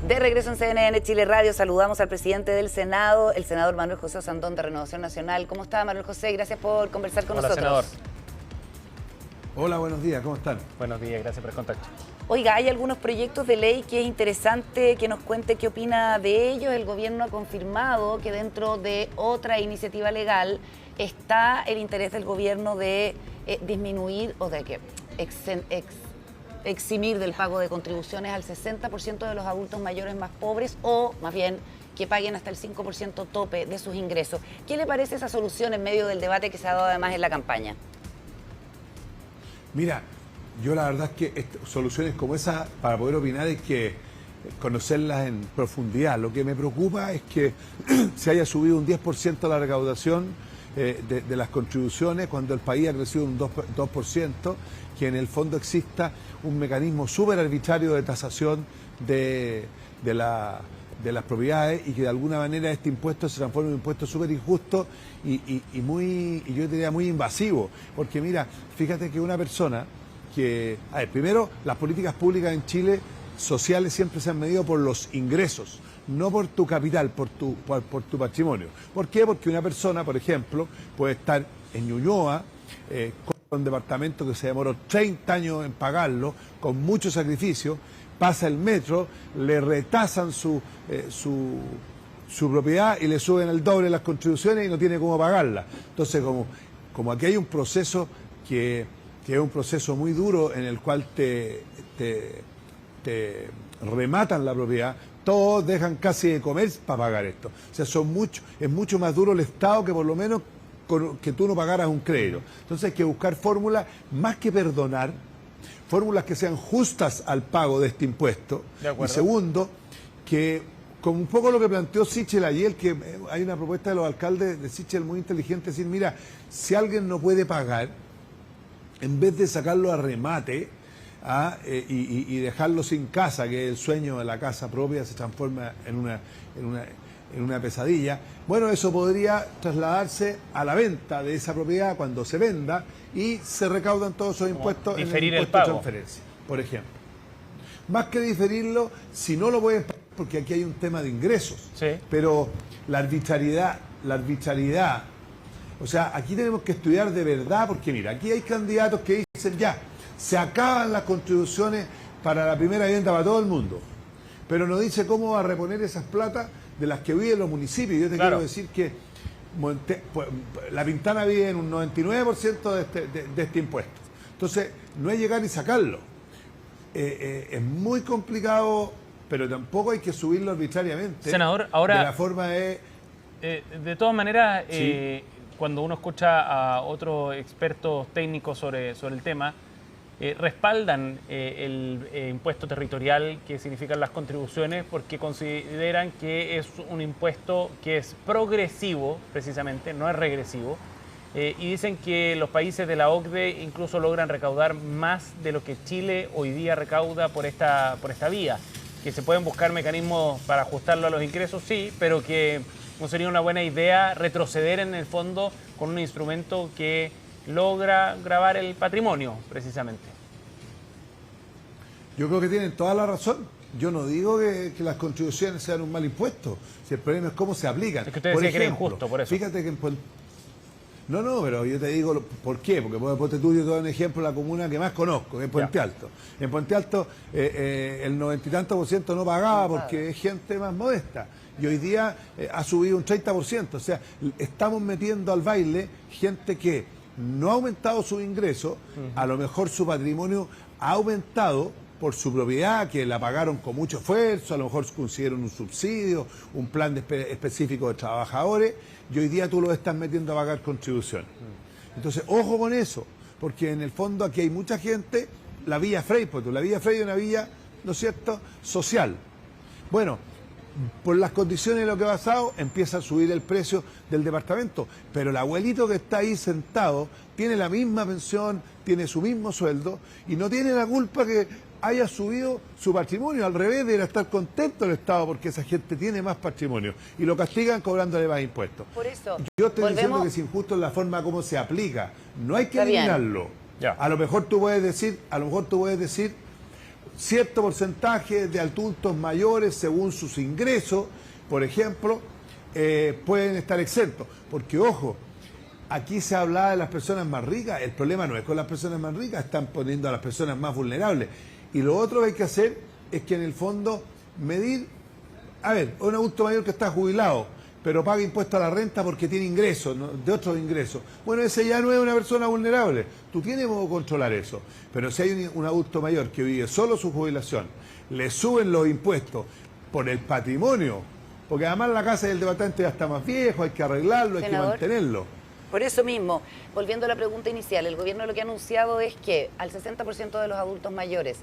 De regreso en CNN Chile Radio, saludamos al presidente del Senado, el senador Manuel José Osandón de Renovación Nacional. ¿Cómo está, Manuel José? Gracias por conversar con nosotros. Senador. Hola, buenos días, ¿cómo están? Buenos días, gracias por el contacto. Oiga, hay algunos proyectos de ley que es interesante que nos cuente qué opina de ellos. El gobierno ha confirmado que dentro de otra iniciativa legal está el interés del gobierno de disminuir o de que eximir del pago de contribuciones al 60% de los adultos mayores más pobres, o más bien que paguen hasta el 5% tope de sus ingresos. ¿Qué le parece esa solución en medio del debate que se ha dado además en la campaña? Mira, yo la verdad es que soluciones como esa, para poder opinar, hay que conocerlas en profundidad. Lo que me preocupa es que se haya subido un 10% la recaudación de las contribuciones cuando el país ha crecido un 2%, que en el fondo exista un mecanismo súper arbitrario de tasación de las propiedades y que de alguna manera este impuesto se transforme en un impuesto súper injusto y yo diría muy invasivo. Porque mira, fíjate que una persona que... A ver, primero, las políticas públicas en Chile sociales siempre se han medido por los ingresos, no por tu capital, por tu patrimonio. ¿Por qué? Porque una persona, por ejemplo, puede estar en Ñuñoa, con un departamento que se demoró 30 años en pagarlo, con mucho sacrificio, pasa el metro, le retasan su propiedad y le suben el doble las contribuciones y no tiene cómo pagarla. Entonces, como aquí hay un proceso que es un proceso muy duro en el cual te rematan la propiedad, todos dejan casi de comer para pagar esto. O sea, es mucho más duro el Estado que por lo menos que tú no pagaras un crédito. Entonces hay que buscar fórmulas, más que perdonar, fórmulas que sean justas al pago de este impuesto. Y segundo, que como un poco lo que planteó Sichel ayer, que hay una propuesta de los alcaldes de Sichel muy inteligente, decir, mira, si alguien no puede pagar, en vez de sacarlo a remate y dejarlo sin casa, que el sueño de la casa propia se transforma en una pesadilla, bueno, eso podría trasladarse a la venta de esa propiedad cuando se venda y se recaudan todos esos impuestos en el impuesto de transferencia, por ejemplo. Más que diferirlo, si no lo pueden pagar, porque aquí hay un tema de ingresos, sí, pero la arbitrariedad, o sea, aquí tenemos que estudiar de verdad, porque mira, aquí hay candidatos que dicen ya, se acaban las contribuciones para la primera vivienda para todo el mundo, pero no dice cómo va a reponer esas platas de las que viven los municipios. Yo te quiero decir que La Pintana vive en un 99% de este impuesto. Entonces, no es llegar y sacarlo. Es muy complicado, pero tampoco hay que subirlo arbitrariamente. Senador, ahora... De la forma de todas maneras, sí, cuando uno escucha a otros expertos técnicos sobre el tema, respaldan el impuesto territorial que significan las contribuciones porque consideran que es un impuesto que es progresivo, precisamente, no es regresivo, y dicen que los países de la OCDE incluso logran recaudar más de lo que Chile hoy día recauda por esta vía, que se pueden buscar mecanismos para ajustarlo a los ingresos, sí, pero que no sería una buena idea retroceder en el fondo con un instrumento que logra gravar el patrimonio, precisamente. Yo creo que tienen toda la razón. Yo no digo que las contribuciones sean un mal impuesto. Si el problema es cómo se aplican. Es que usted decía que era injusto, por eso. Fíjate que No, pero yo te digo por qué. Porque Puente Tuyo te doy un ejemplo de la comuna que más conozco, que es Puente Alto. En Puente Alto el 90 y tantos % no pagaba porque es gente más modesta. Y hoy día ha subido un 30%. O sea, estamos metiendo al baile gente que no ha aumentado su ingreso, a lo mejor su patrimonio ha aumentado por su propiedad, que la pagaron con mucho esfuerzo, a lo mejor consiguieron un subsidio, un plan específico de trabajadores, y hoy día tú lo estás metiendo a pagar contribuciones. Entonces, ojo con eso, porque en el fondo aquí hay mucha gente, la Villa Frey, porque la Villa Frey es una villa, ¿no es cierto?, social. Bueno, por las condiciones de lo que ha pasado, empieza a subir el precio del departamento, pero el abuelito que está ahí sentado tiene la misma pensión, tiene su mismo sueldo y no tiene la culpa que haya subido su patrimonio. Al revés, debería estar contento el Estado porque esa gente tiene más patrimonio y lo castigan cobrándole más impuestos. Por eso, yo estoy diciendo que es injusto en la forma como se aplica, no hay que eliminarlo. A lo mejor tú puedes decir, cierto porcentaje de adultos mayores, según sus ingresos, por ejemplo, pueden estar exentos. Porque, ojo, aquí se hablaba de las personas más ricas, el problema no es con las personas más ricas, están poniendo a las personas más vulnerables. Y lo otro que hay que hacer es que en el fondo medir, a ver, un adulto mayor que está jubilado, pero paga impuesto a la renta porque tiene ingresos, ¿no?, de otros ingresos. Bueno, ese ya no es una persona vulnerable. Tú tienes cómo controlar eso. Pero si hay un adulto mayor que vive solo su jubilación, le suben los impuestos por el patrimonio, porque además la casa del departamento ya está más viejo, hay que arreglarlo, Senador, hay que mantenerlo. Por eso mismo, volviendo a la pregunta inicial, el gobierno lo que ha anunciado es que al 60% de los adultos mayores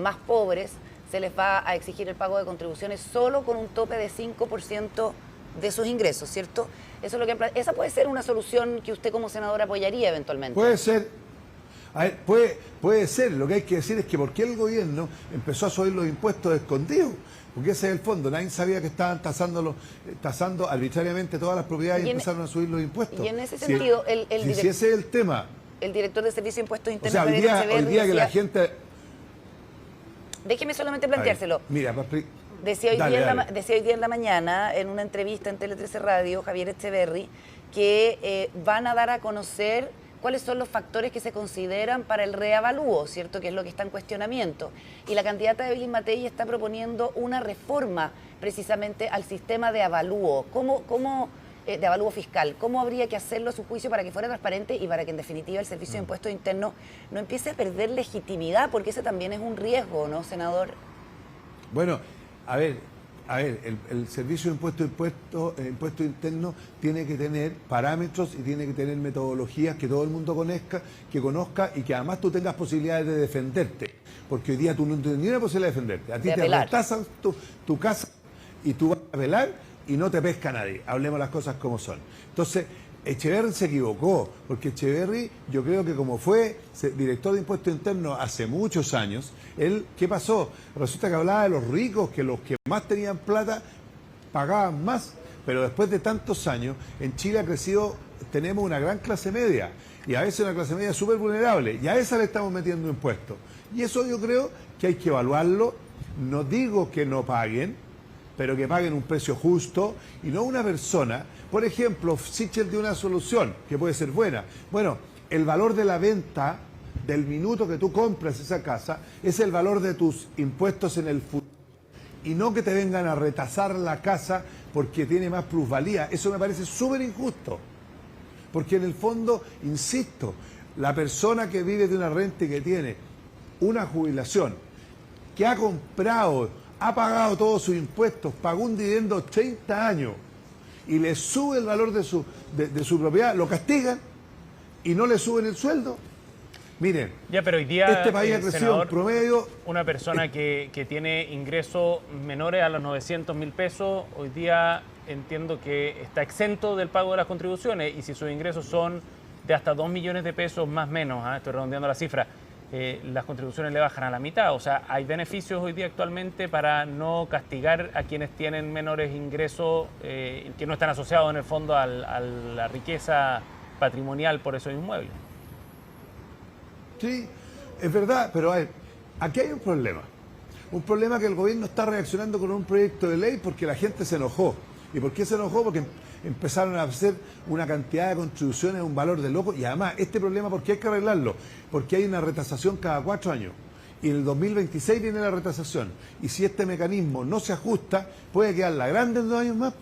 más pobres se les va a exigir el pago de contribuciones solo con un tope de 5% de sus ingresos, ¿cierto? Eso es lo que esa puede ser una solución que usted como senador apoyaría eventualmente. Puede ser. A ver, puede ser. Lo que hay que decir es que ¿por qué el gobierno empezó a subir los impuestos escondidos? Porque ese es el fondo. Nadie sabía que estaban tasando arbitrariamente todas las propiedades y empezaron a subir los impuestos. Y en ese sentido, si ese es el tema. El director de Servicio de Impuestos Internos, O sea, hoy día que la gente... Déjeme solamente planteárselo. Mira, Decía hoy día en la mañana, en una entrevista en Tele 13 Radio, Javier Echeverry, que van a dar a conocer cuáles son los factores que se consideran para el reavalúo, ¿cierto?, que es lo que está en cuestionamiento. Y la candidata Evelyn Matei está proponiendo una reforma precisamente al sistema de avalúo. De avalúo fiscal. ¿Cómo habría que hacerlo a su juicio para que fuera transparente y para que en definitiva el Servicio de Impuestos Internos no empiece a perder legitimidad? Porque ese también es un riesgo, ¿no, senador? Bueno, a ver, el Servicio de Impuestos Internos tiene que tener parámetros y tiene que tener metodologías que todo el mundo conozca y que además tú tengas posibilidades de defenderte. Porque hoy día tú no tienes ni una posibilidad de defenderte. A ti te retasan tu casa y tú vas a apelar y no te pesca nadie. Hablemos las cosas como son. Entonces, Echeverry se equivocó, porque Echeverry, yo creo que como fue director de Impuestos Internos hace muchos años, él, ¿qué pasó? Resulta que hablaba de los ricos, que los que más tenían plata pagaban más, pero después de tantos años, en Chile ha crecido, tenemos una gran clase media, y a veces una clase media súper vulnerable, y a esa le estamos metiendo impuestos. Y eso yo creo que hay que evaluarlo. No digo que no paguen, pero que paguen un precio justo y no una persona. Por ejemplo, Sichel dio una solución que puede ser buena. Bueno, el valor de la venta del minuto que tú compras esa casa es el valor de tus impuestos en el futuro. Y no que te vengan a retasar la casa porque tiene más plusvalía. Eso me parece súper injusto. Porque en el fondo, insisto, la persona que vive de una renta y que tiene una jubilación, que ha comprado, ha pagado todos sus impuestos, pagó un dividendo 30 años y le sube el valor de su propiedad, lo castigan y no le suben el sueldo. Miren, pero hoy día, este país ha crecido senador, en promedio... Una persona que tiene ingresos menores a los 900.000 pesos, hoy día entiendo que está exento del pago de las contribuciones, y si sus ingresos son de hasta 2 millones de pesos más o menos, estoy redondeando la cifra, las contribuciones le bajan a la mitad. O sea, hay beneficios hoy día actualmente para no castigar a quienes tienen menores ingresos, que no están asociados en el fondo a la riqueza patrimonial por esos inmuebles. Sí, es verdad, pero aquí hay un problema que el gobierno está reaccionando con un proyecto de ley porque la gente se enojó. ¿Y por qué se enojó? Porque empezaron a hacer una cantidad de contribuciones, un valor de loco, y además este problema, ¿por qué hay que arreglarlo? Porque hay una retasación cada 4 años, y en el 2026 viene la retasación, y si este mecanismo no se ajusta, puede quedar la grande en 2 años más,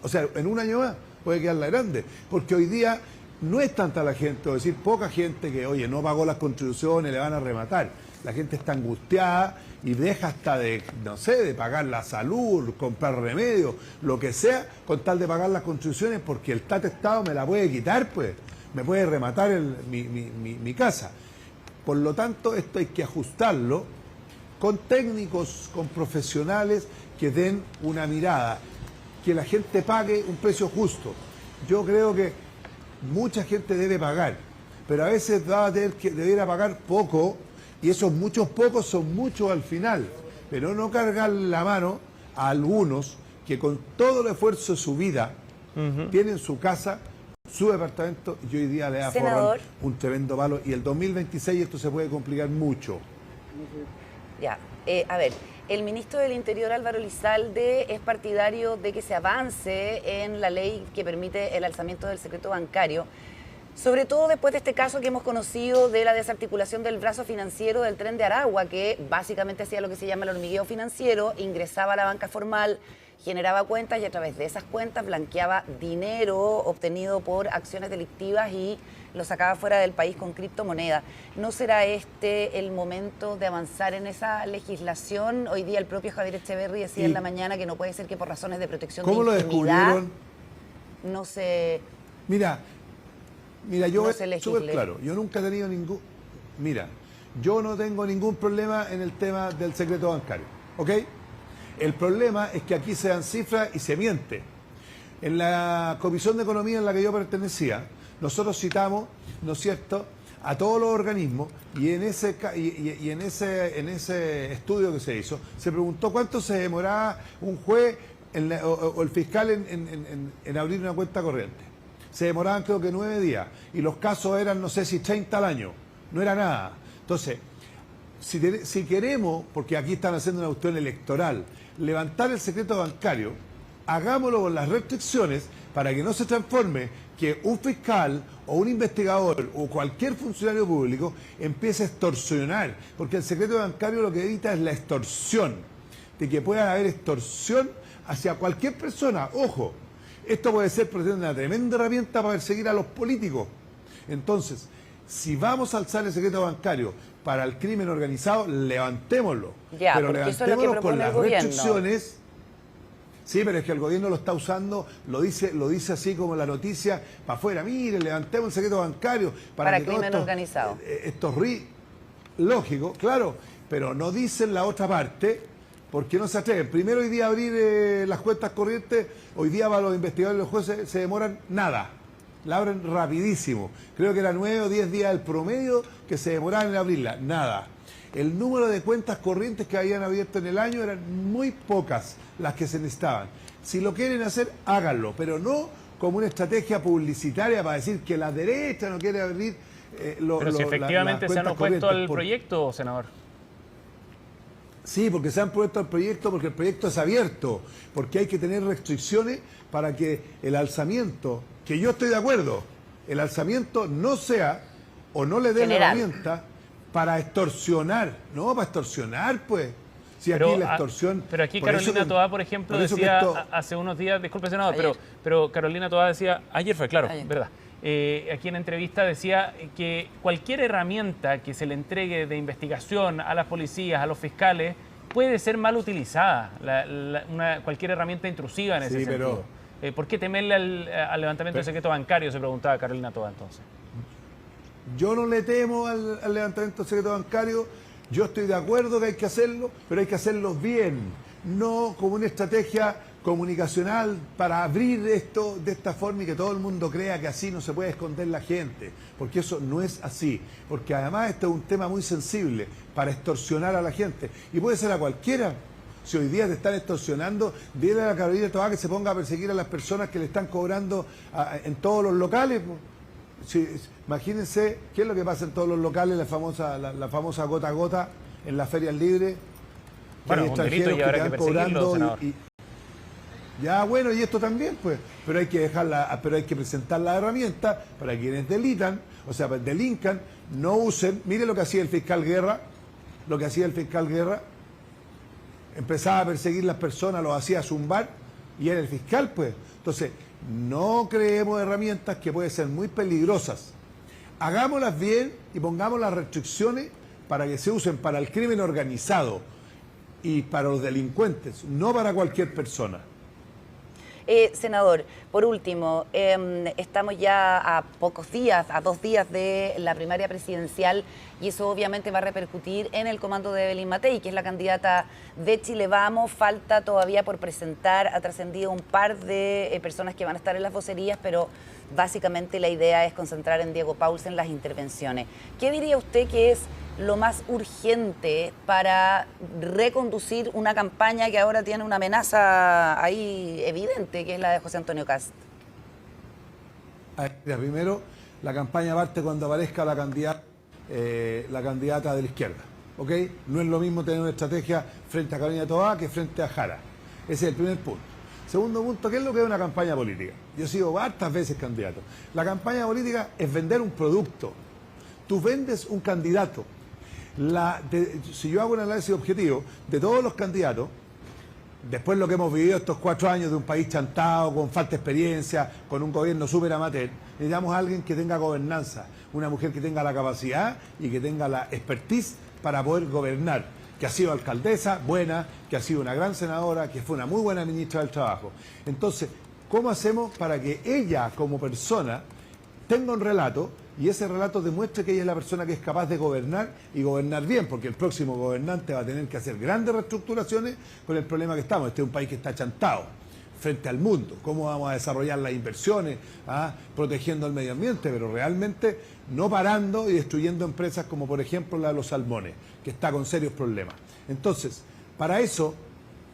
o sea, en 1 año más puede quedar la grande, porque hoy día no es tanta la gente, o decir, poca gente que, oye, no pagó las contribuciones, le van a rematar. La gente está angustiada y deja hasta de, no sé, de pagar la salud, comprar remedios, lo que sea, con tal de pagar las contribuciones, porque el Estado me la puede quitar, pues, me puede rematar mi casa. Por lo tanto, esto hay que ajustarlo con técnicos, con profesionales que den una mirada, que la gente pague un precio justo. Yo creo que mucha gente debe pagar, pero a veces va a tener que debiera pagar poco, y esos muchos pocos son muchos al final, pero no cargar la mano a algunos que con todo el esfuerzo de su vida tienen su casa, su departamento, y hoy día le aforran un tremendo palo, y el 2026 esto se puede complicar mucho. Ya, A ver, el ministro del Interior, Álvaro Elizalde, es partidario de que se avance en la ley que permite el alzamiento del secreto bancario, sobre todo después de este caso que hemos conocido de la desarticulación del brazo financiero del Tren de Aragua, que básicamente hacía lo que se llama el hormigueo financiero, ingresaba a la banca formal, generaba cuentas y a través de esas cuentas blanqueaba dinero obtenido por acciones delictivas y lo sacaba fuera del país con criptomonedas. ¿No será este el momento de avanzar en esa legislación? Hoy día el propio Javier Echeverri decía en la mañana que no puede ser que por razones de protección de intimidad... ¿Cómo lo descubrieron? No se... Mira, yo no se legisle. súper claro, yo nunca he tenido ningún... Mira, yo no tengo ningún problema en el tema del secreto bancario, ¿ok? El problema es que aquí se dan cifras y se miente. En la Comisión de Economía en la que yo pertenecía, nosotros citamos, ¿no es cierto?, a todos los organismos y en ese estudio que se hizo, se preguntó cuánto se demoraba un juez o el fiscal en abrir una cuenta corriente. Se demoraban creo que 9 días y los casos eran, no sé si 30 al año, no era nada. Entonces, si queremos, porque aquí están haciendo una cuestión electoral, levantar el secreto bancario, hagámoslo con las restricciones para que no se transforme que un fiscal o un investigador o cualquier funcionario público empiece a extorsionar, porque el secreto bancario lo que evita es la extorsión, de que pueda haber extorsión hacia cualquier persona. Ojo, esto puede ser una tremenda herramienta para perseguir a los políticos. Entonces, si vamos a alzar el secreto bancario para el crimen organizado, levantémoslo. Ya, pero levantémoslo con con las restricciones. Sí, pero es que el gobierno lo está usando, lo dice así como la noticia, para afuera. Mire, levantemos el secreto bancario para que crimen organizado. Lógico, claro, pero no dicen la otra parte, porque no se atreven. Primero hoy día abrir las cuentas corrientes, hoy día para los investigadores y los jueces se demoran nada. La abren rapidísimo. Creo que era 9 o 10 días el promedio que se demoraban en abrirla. Nada. El número de cuentas corrientes que habían abierto en el año eran muy pocas las que se necesitaban. Si lo quieren hacer, háganlo, pero no como una estrategia publicitaria para decir que la derecha no quiere abrir Pero si efectivamente se han opuesto al proyecto, senador. Sí, porque se han opuesto al proyecto, porque el proyecto es abierto, porque hay que tener restricciones para que el alzamiento, que yo estoy de acuerdo, el alzamiento no sea o no le dé la herramienta para extorsionar. No, para extorsionar, pues. Si pero, aquí la extorsión... Pero aquí Carolina Toá, por ejemplo, decía hace unos días, disculpe, senador, pero Carolina Toá decía, ayer fue, claro, verdad. Aquí en entrevista decía que cualquier herramienta que se le entregue de investigación a las policías, a los fiscales, puede ser mal utilizada, cualquier herramienta intrusiva en ese sentido. ¿Por qué temerle al levantamiento del secreto bancario? Se preguntaba Carolina Toá entonces. Yo no le temo al levantamiento del secreto bancario. Yo estoy de acuerdo que hay que hacerlo, pero hay que hacerlo bien, no como una estrategia comunicacional para abrir esto de esta forma y que todo el mundo crea que así no se puede esconder la gente, porque eso no es así, porque además esto es un tema muy sensible para extorsionar a la gente, y puede ser a cualquiera. Si hoy día te están extorsionando, dile a la Carolina Toá que se ponga a perseguir a las personas que le están cobrando en todos los locales. Sí, imagínense qué es lo que pasa en todos los locales, la famosa gota a gota en las ferias libres. Bueno, un delito y habrá que perseguirlo, senador. Ya, bueno, y esto también, pues, pero hay que pero hay que presentar la herramienta para quienes delincan, no usen. Mire lo que hacía el fiscal Guerra, empezaba a perseguir las personas, los hacía zumbar y era el fiscal, pues. Entonces, no creemos herramientas que pueden ser muy peligrosas. Hagámoslas bien y pongamos las restricciones para que se usen para el crimen organizado y para los delincuentes, no para cualquier persona. Senador, por último, estamos ya a pocos días, a 2 días de la primaria presidencial y eso obviamente va a repercutir en el comando de Evelyn Matei, que es la candidata de Chile Vamos. Falta todavía por presentar, ha trascendido un par de personas que van a estar en las vocerías, pero básicamente la idea es concentrar en Diego Paulsen las intervenciones. ¿Qué diría usted que es lo más urgente para reconducir una campaña que ahora tiene una amenaza ahí evidente, que es la de José Antonio Kast? Primero, la campaña parte cuando aparezca la candidata de la izquierda. ¿ok? No es lo mismo tener una estrategia frente a Carolina Toá que frente a Jara. Ese es el primer punto. Segundo punto, ¿qué es lo que es una campaña política? Yo he sido hartas veces candidato. La campaña política es vender un producto. Tú vendes un candidato. Si yo hago un análisis objetivo de todos los candidatos, después de lo que hemos vivido estos 4 años de un país chantado, con falta de experiencia, con un gobierno súper amateur, necesitamos a alguien que tenga gobernanza, una mujer que tenga la capacidad y que tenga la expertise para poder gobernar, que ha sido alcaldesa buena, que ha sido una gran senadora, que fue una muy buena ministra del Trabajo. Entonces, ¿cómo hacemos para que ella como persona tenga un relato y ese relato demuestre que ella es la persona que es capaz de gobernar y gobernar bien? Porque el próximo gobernante va a tener que hacer grandes reestructuraciones con el problema que estamos. Este es un país que está chantado frente al mundo. ¿Cómo vamos a desarrollar las inversiones? Protegiendo el medio ambiente, pero realmente no parando y destruyendo empresas como por ejemplo la de los salmones, que está con serios problemas. Entonces, para eso,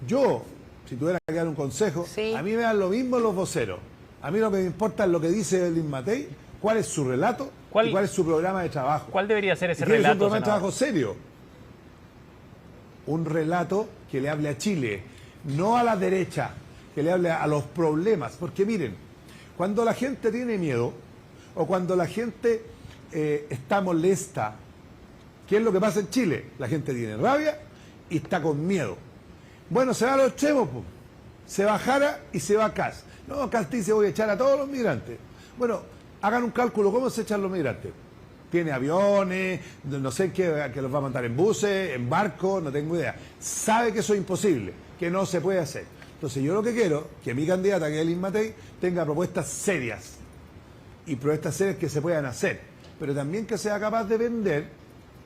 yo, si tuviera que dar un consejo, sí, a mí me dan lo mismo los voceros. A mí lo que me importa es lo que dice Lin Matei, cuál es su relato y cuál es su programa de trabajo. ¿Cuál debería ser ese relato? Es un programa de senador? trabajo serio. Un relato que le hable a Chile, no a la derecha, que le hable a los problemas. Porque miren, cuando la gente tiene miedo o cuando la gente está molesta, ¿qué es lo que pasa en Chile? La gente tiene rabia y está con miedo. Bueno, se va a los extremos, pues. Se va Jara y se va Kast. No, Kast dice voy a echar a todos los migrantes. Bueno, hagan un cálculo, ¿cómo se echan los migrantes? Tiene aviones, no sé qué, que los va a mandar en buses, en barcos, no tengo idea. Sabe que eso es imposible, que no se puede hacer. Entonces yo lo que quiero, que mi candidata, que es Lin Matei, tenga propuestas serias. Y propuestas serias que se puedan hacer. Pero también que sea capaz de vender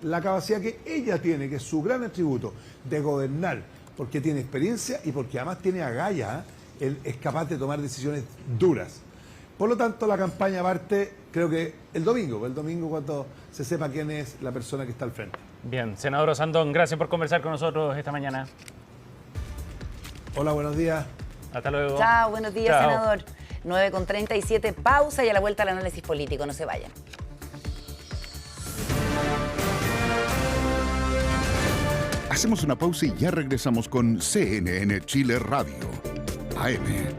la capacidad que ella tiene, que es su gran atributo, de gobernar, porque tiene experiencia y porque además tiene agallas, él es capaz de tomar decisiones duras. Por lo tanto, la campaña parte, creo que el domingo cuando se sepa quién es la persona que está al frente. Bien, senador Osandón, gracias por conversar con nosotros esta mañana. Hola, buenos días. Hasta luego. Chao, buenos días, Chao. senador. 9:37, pausa y a la vuelta al análisis político. No se vayan. Hacemos una pausa y ya regresamos con CNN Chile Radio, AM.